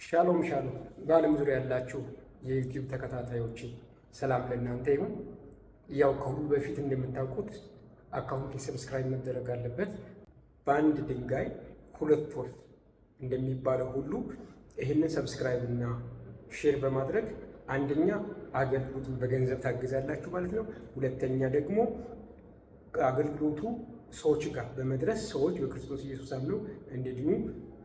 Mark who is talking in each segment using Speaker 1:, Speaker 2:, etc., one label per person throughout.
Speaker 1: ሻሎም ሻሎም በዓለም ዙሪያ ያላችሁ የዩቲዩብ ተከታታዮች ሰላም ለእናንተ ይሁን። ያው ከሁሉ በፊት እንደምታውቁት አካውንት ሰብስክራይብ መደረግ አለበት። በአንድ ድንጋይ ሁለት ወፍ እንደሚባለው ሁሉ ይህንን ሰብስክራይብ እና ሼር በማድረግ አንደኛ አገልግሎቱን በገንዘብ ታግዛላችሁ ማለት ነው። ሁለተኛ ደግሞ አገልግሎቱ ሰዎች ጋር በመድረስ ሰዎች በክርስቶስ ኢየሱስ አምነው እንዲድኑ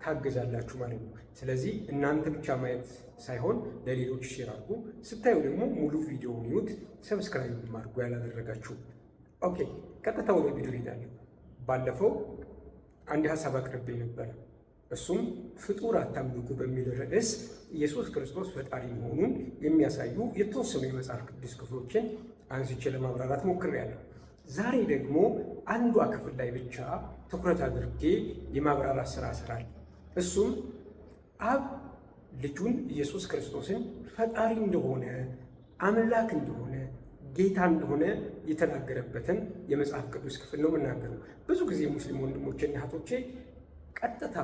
Speaker 1: ታግዛላችሁ ማለት ነው። ስለዚህ እናንተ ብቻ ማየት ሳይሆን ለሌሎች ሼር አድርጉ። ስታዩ ደግሞ ሙሉ ቪዲዮውን ይዩት። ሰብስክራይብ አድርጉ ያላደረጋችሁ። ኦኬ፣ ቀጥታ ወደ ቪዲዮ ሄዳለሁ። ባለፈው አንድ ሀሳብ አቅርቤ ነበር። እሱም ፍጡር አታምልኩ በሚል ርዕስ ኢየሱስ ክርስቶስ ፈጣሪ መሆኑን የሚያሳዩ የተወሰኑ የመጽሐፍ ቅዱስ ክፍሎችን አንስቼ ለማብራራት ሞክሬያለሁ። ዛሬ ደግሞ አንዷ ክፍል ላይ ብቻ ትኩረት አድርጌ የማብራራት ስራ እሰራለሁ። እሱም አብ ልጁን ኢየሱስ ክርስቶስን ፈጣሪ እንደሆነ፣ አምላክ እንደሆነ፣ ጌታ እንደሆነ የተናገረበትን የመጽሐፍ ቅዱስ ክፍል ነው የምናገረው። ብዙ ጊዜ ሙስሊም ወንድሞቼና እህቶቼ ቀጥታ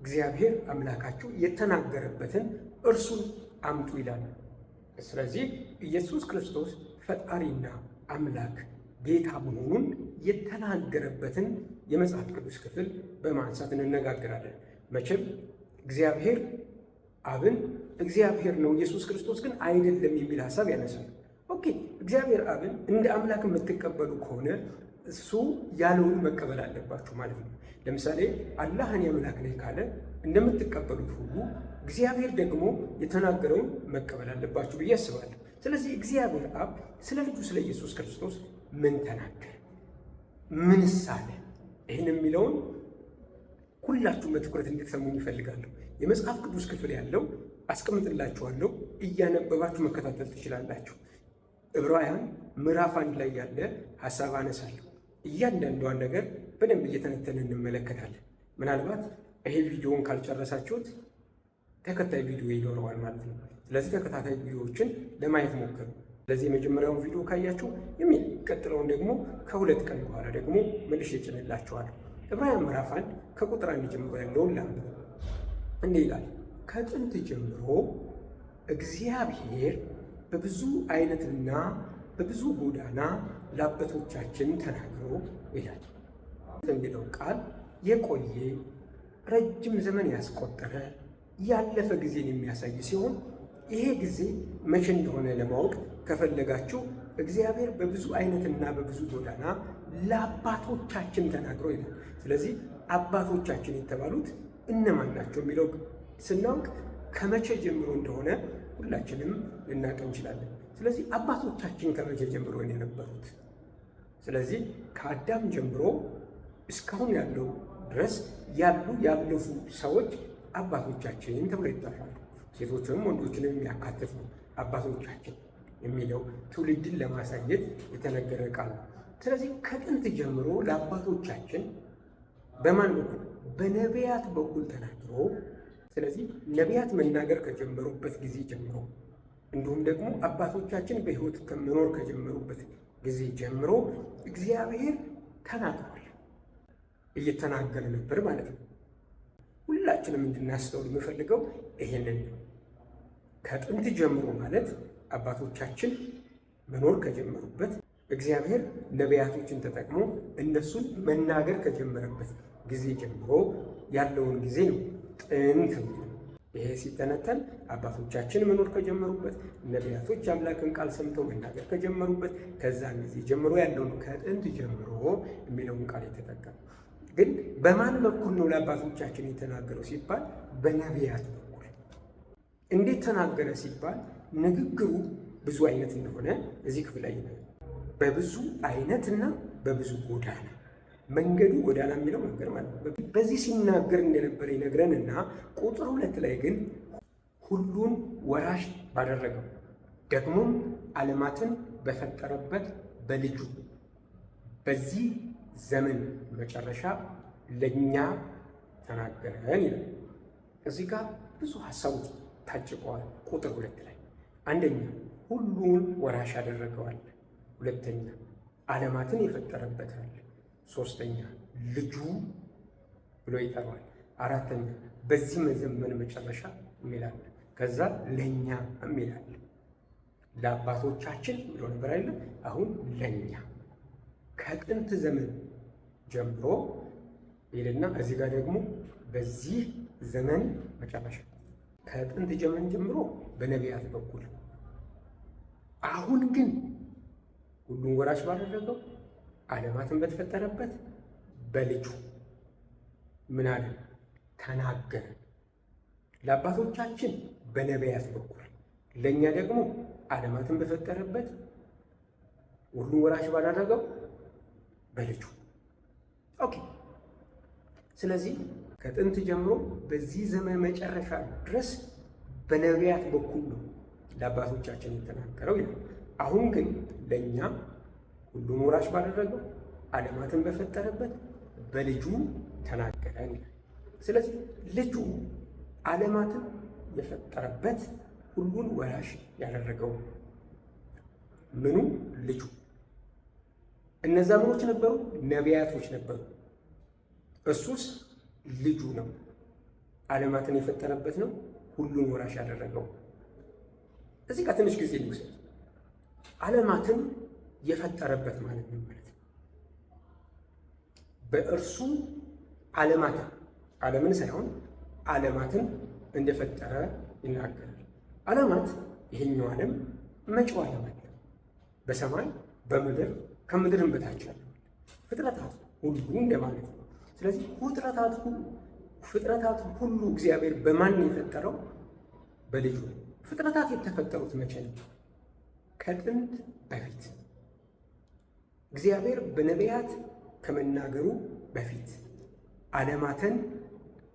Speaker 1: እግዚአብሔር አምላካችሁ የተናገረበትን እርሱን አምጡ ይላል። ስለዚህ ኢየሱስ ክርስቶስ ፈጣሪና አምላክ ጌታ መሆኑን የተናገረበትን የመጽሐፍ ቅዱስ ክፍል በማንሳት እንነጋገራለን። መቼም እግዚአብሔር አብን እግዚአብሔር ነው፣ ኢየሱስ ክርስቶስ ግን አይደለም የሚል ሀሳብ ያነሳል። ኦኬ፣ እግዚአብሔር አብን እንደ አምላክ የምትቀበሉ ከሆነ እሱ ያለውን መቀበል አለባችሁ ማለት ነው። ለምሳሌ አላህ እኔ አምላክ ነኝ ካለ እንደምትቀበሉት ሁሉ እግዚአብሔር ደግሞ የተናገረውን መቀበል አለባችሁ ብዬ አስባለሁ። ስለዚህ እግዚአብሔር አብ ስለ ልጁ ስለ ኢየሱስ ክርስቶስ ምን ተናገረ? ምንስ አለ? ይህን የሚለውን ሁላችሁም በትኩረት እንድትሰሙኝ ይፈልጋለሁ። የመጽሐፍ ቅዱስ ክፍል ያለው አስቀምጥላችኋለሁ፣ እያነበባችሁ መከታተል ትችላላችሁ። ዕብራውያን ምዕራፍ 1 ላይ ያለ ሀሳብ አነሳለሁ። እያንዳንዷን ነገር በደንብ እየተነተነ እንመለከታለን። ምናልባት ይሄ ቪዲዮውን ካልጨረሳችሁት ተከታይ ቪዲዮ ይኖረዋል ማለት ነው። ስለዚህ ተከታታይ ቪዲዮዎችን ለማየት ሞክሩ። ስለዚህ የመጀመሪያውን ቪዲዮ ካያችሁ የሚቀጥለውን ደግሞ ከሁለት ቀን በኋላ ደግሞ መልሼ እጭንላችኋለሁ። ዕብራውያን ምዕራፍ 1 ከቁጥር 1 ጀምሮ ያለውን ላንብብ። እንዲህ ይላል፣ ከጥንት ጀምሮ እግዚአብሔር በብዙ አይነትና በብዙ ጎዳና ለአባቶቻችን ተናግሮ ይላል። የሚለው ቃል የቆየ ረጅም ዘመን ያስቆጠረ ያለፈ ጊዜን የሚያሳይ ሲሆን ይሄ ጊዜ መቼ እንደሆነ ለማወቅ ከፈለጋችሁ እግዚአብሔር በብዙ አይነትና በብዙ ጎዳና ለአባቶቻችን ተናግሮ ይላል። ስለዚህ አባቶቻችን የተባሉት እነማን ናቸው የሚለው ስናውቅ ከመቼ ጀምሮ እንደሆነ ሁላችንም ልናውቅ እንችላለን። ስለዚህ አባቶቻችን ከመቼ ጀምሮ ነው የነበሩት? ስለዚህ ከአዳም ጀምሮ እስካሁን ያለው ድረስ ያለፉ ሰዎች አባቶቻችን ተብሎ ይጠራሉ። ሴቶችንም ወንዶችንም የሚያካትት ነው። አባቶቻችን የሚለው ትውልድን ለማሳየት የተነገረ ቃል ነው። ስለዚህ ከጥንት ጀምሮ ለአባቶቻችን በማን በኩል? በነቢያት በኩል ተናግሮ፣ ስለዚህ ነቢያት መናገር ከጀመሩበት ጊዜ ጀምሮ እንዲሁም ደግሞ አባቶቻችን በሕይወት መኖር ከጀመሩበት ጊዜ ጀምሮ እግዚአብሔር ተናግሯል፣ እየተናገረ ነበር ማለት ነው። ሁላችንም እንድናስተውል የምፈልገው ይሄንን ነው። ከጥንት ጀምሮ ማለት አባቶቻችን መኖር ከጀመሩበት እግዚአብሔር ነቢያቶችን ተጠቅሞ እነሱን መናገር ከጀመረበት ጊዜ ጀምሮ ያለውን ጊዜ ነው ጥንት የሚለው። ይሄ ሲተነተን አባቶቻችን መኖር ከጀመሩበት፣ ነቢያቶች የአምላክን ቃል ሰምተው መናገር ከጀመሩበት ከዛን ጊዜ ጀምሮ ያለውን ከጥንት ጀምሮ የሚለውን ቃል የተጠቀመ ግን በማን በኩል ነው ለአባቶቻችን የተናገረው ሲባል በነቢያት በኩል። እንዴት ተናገረ ሲባል ንግግሩ ብዙ አይነት እንደሆነ እዚህ ክፍል ላይ ነው። በብዙ አይነትና በብዙ ጎዳና፣ መንገዱ ጎዳና የሚለው መንገድ ማለት ነው። በዚህ ሲናገር እንደነበረ ይነግረንና ቁጥር 2 ላይ ግን ሁሉን ወራሽ ባደረገው ደግሞም ዓለማትን በፈጠረበት በልጁ በዚህ ዘመን መጨረሻ ለእኛ ተናገረን ይላል። እዚህ ጋር ብዙ ሀሳቦች ታጭቀዋል። ቁጥር 2 ላይ አንደኛ ሁሉን ወራሽ ያደረገዋል፣ ሁለተኛ ዓለማትን የፈጠረበታል፣ ሶስተኛ ልጁ ብሎ ይጠራዋል፣ አራተኛ በዚህ ዘመን መጨረሻ የሚላል፣ ከዛ ለእኛ የሚላል። ለአባቶቻችን ብሎ ነበር አይደለም? አሁን ለእኛ ከጥንት ዘመን ጀምሮ ይልና እዚህ ጋር ደግሞ በዚህ ዘመን መጨረሻ ከጥንት ዘመን ጀምሮ በነቢያት በኩል አሁን ግን ሁሉን ወራሽ ባደረገው ዓለማትን በተፈጠረበት በልጁ ምን አለ? ተናገረ። ለአባቶቻችን በነቢያት በኩል ለእኛ ደግሞ ዓለማትን በፈጠረበት ሁሉን ወራሽ ባደረገው በልጁ። ኦኬ። ስለዚህ ከጥንት ጀምሮ በዚህ ዘመን መጨረሻ ድረስ በነቢያት በኩል ነው ለአባቶቻችን የተናገረው ይላል። አሁን ግን ለእኛ ሁሉን ወራሽ ባደረገው ዓለማትን በፈጠረበት በልጁ ተናገረን ይላል። ስለዚህ ልጁ ዓለማትን የፈጠረበት ሁሉን ወራሽ ያደረገው ምኑ? ልጁ። እነዛ ምኖች ነበሩ? ነቢያቶች ነበሩ። እሱስ ልጁ ነው። ዓለማትን የፈጠረበት ነው፣ ሁሉን ወራሽ ያደረገው። እዚህ ጋር ትንሽ ጊዜ እንውሰድ። ዓለማትን የፈጠረበት ማለት ነው ማለት ነው። በእርሱ ዓለምን ሳይሆን ዓለማትን እንደፈጠረ ይናገራል። ዓለማት ይሄኛው ዓለም መጪው ዓለም አለ፣ በሰማይ በምድር ከምድርም በታች ያለ ፍጥረታት ሁሉ እንደማለት ነው። ስለዚህ ፍጥረታት ሁሉ እግዚአብሔር በማን የፈጠረው? በልጁ ነው። ፍጥረታት የተፈጠሩት መቼ ነው? ከጥንት በፊት እግዚአብሔር በነቢያት ከመናገሩ በፊት ዓለማትን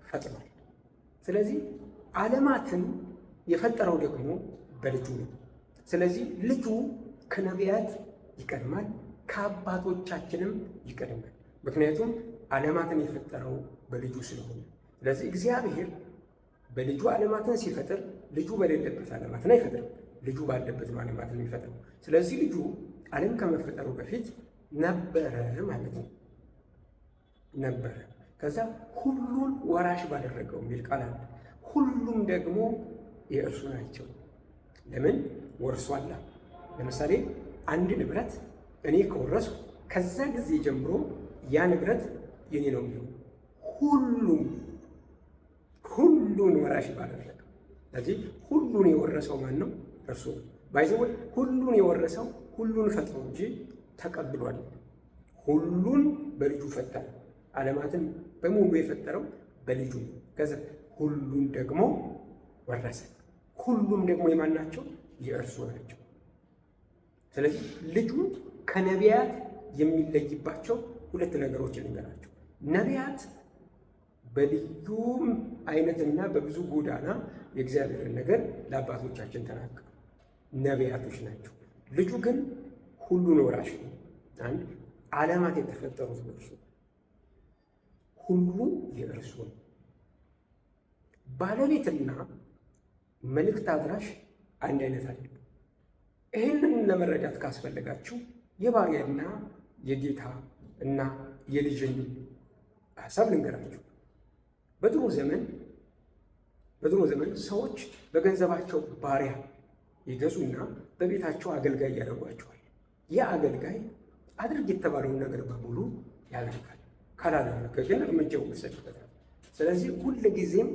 Speaker 1: ፈጥሯል። ስለዚህ ዓለማትን የፈጠረው ደግሞ በልጁ ነው። ስለዚህ ልጁ ከነቢያት ይቀድማል፣ ከአባቶቻችንም ይቀድማል። ምክንያቱም ዓለማትን የፈጠረው በልጁ ስለሆነ። ስለዚህ እግዚአብሔር በልጁ ዓለማትን ሲፈጥር ልጁ በሌለበት ዓለማትን አይፈጥርም፣ ልጁ ባለበት ዓለማትን የሚፈጥረው። ስለዚህ ልጁ ዓለም ከመፈጠሩ በፊት ነበረ ማለት ነው። ነበረ። ከዛ ሁሉን ወራሽ ባደረገው የሚል ቃል አለ። ሁሉም ደግሞ የእርሱ ናቸው። ለምን? ወርሷላ። ለምሳሌ አንድ ንብረት እኔ ከወረስኩ ከዛ ጊዜ ጀምሮ ያ ንብረት የኔ ነው የሚሆነው። ሁሉን ወራሽ ባደረገው። ስለዚህ ሁሉን የወረሰው ማን ነው? እርሱ ነው። ባይዘው ሁሉን የወረሰው ሁሉን ፈጥሮ እንጂ ተቀብሏል። ሁሉን በልጁ ፈጠረ። ዓለማትን በሙሉ የፈጠረው በልጁ ነው። ከዛ ሁሉን ደግሞ ወረሰ። ሁሉም ደግሞ የማን ናቸው? የእርሱ ናቸው። ስለዚህ ልጁ ከነቢያት የሚለይባቸው ሁለት ነገሮችን ልንገራቸው። ነቢያት በልዩም አይነትና በብዙ ጎዳና የእግዚአብሔርን ነገር ለአባቶቻችን ተናገሩ፣ ነቢያቶች ናቸው። ልጁ ግን ሁሉን ወራሽ ነው። አንድ ዓለማት የተፈጠሩት በእርሱ፣ ሁሉ የእርሱ ነው። ባለቤትና መልእክት አድራሽ አንድ አይነት አይደለም። ይህንን ለመረዳት ካስፈለጋችሁ የባሪያና የጌታ እና የልጅን ሀሳብ ልንገራችሁ። በድሮ ዘመን ሰዎች በገንዘባቸው ባሪያ ይገዙና በቤታቸው አገልጋይ ያደርጓቸዋል። ያ አገልጋይ አድርግ የተባለውን ነገር በሙሉ ያደርጋል። ካላደረገ ግን እርምጃ ይወሰድበታል። ስለዚህ ሁልጊዜም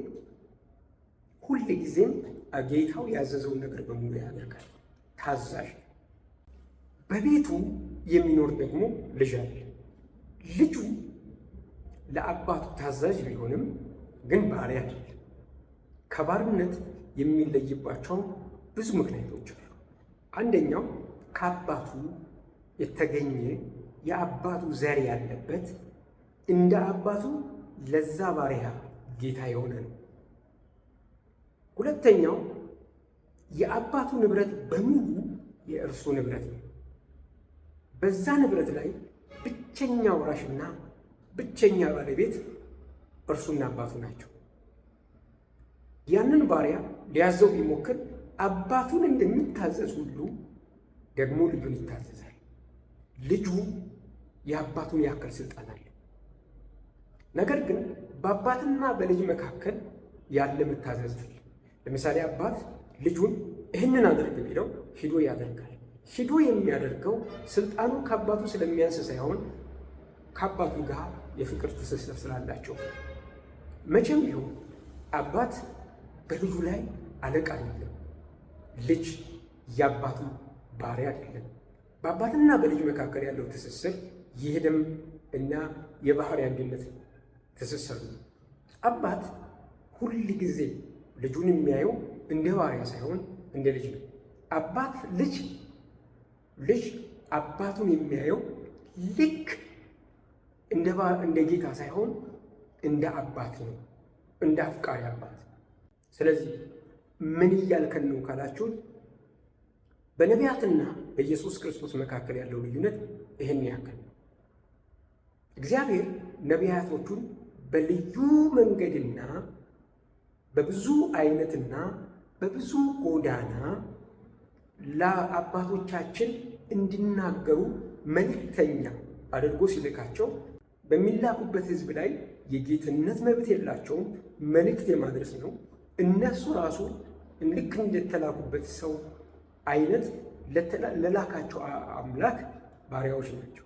Speaker 1: ጌታው ያዘዘውን ነገር በሙሉ ያደርጋል። ታዛዥ። በቤቱ የሚኖር ደግሞ ልጅ አለ። ልጁ ለአባቱ ታዛዥ ቢሆንም ግን ባሪያ አይደለም። ከባርነት የሚለይባቸው ብዙ ምክንያቶች አሉ። አንደኛው ከአባቱ የተገኘ የአባቱ ዘር ያለበት እንደ አባቱ ለዛ ባሪያ ጌታ የሆነ ነው። ሁለተኛው የአባቱ ንብረት በሙሉ የእርሱ ንብረት ነው። በዛ ንብረት ላይ ብቸኛ ወራሽና ብቸኛ ባለቤት እርሱና አባቱ ናቸው። ያንን ባሪያ ሊያዘው ቢሞክር አባቱን እንደሚታዘዝ ሁሉ ደግሞ ልጁን ይታዘዛል። ልጁ የአባቱን ያክል ስልጣን አለ። ነገር ግን በአባትና በልጅ መካከል ያለ መታዘዝ አለ። ለምሳሌ አባት ልጁን ይህንን አድርግ ቢለው ሂዶ ያደርጋል። ሂዶ የሚያደርገው ስልጣኑ ከአባቱ ስለሚያንስ ሳይሆን ከአባቱ ጋር የፍቅር ትስስር ስላላቸው። መቼም ቢሆን አባት በልጁ ላይ አለቃ አይደለም። ልጅ የአባቱ ባሪያ አይደለም። በአባትና በልጅ መካከል ያለው ትስስር የደም እና የባህሪ አንድነት ትስስር ነው። አባት ሁል ጊዜ ልጁን የሚያየው እንደ ባሪያ ሳይሆን እንደ ልጅ ነው። ልጅ አባቱን የሚያየው ልክ እንደ ጌታ ሳይሆን እንደ አባት ነው፣ እንደ አፍቃሪ አባት። ስለዚህ ምን እያልከን ነው ካላችሁን፣ በነቢያትና በኢየሱስ ክርስቶስ መካከል ያለው ልዩነት ይህን ያክል ነው። እግዚአብሔር ነቢያቶቹን በልዩ መንገድና በብዙ አይነትና በብዙ ጎዳና ለአባቶቻችን እንዲናገሩ መልእክተኛ አድርጎ ሲልካቸው በሚላኩበት ሕዝብ ላይ የጌትነት መብት የላቸውም። መልእክት የማድረስ ነው። እነሱ ራሱ ልክ እንደተላኩበት ሰው አይነት ለላካቸው አምላክ ባሪያዎች ናቸው።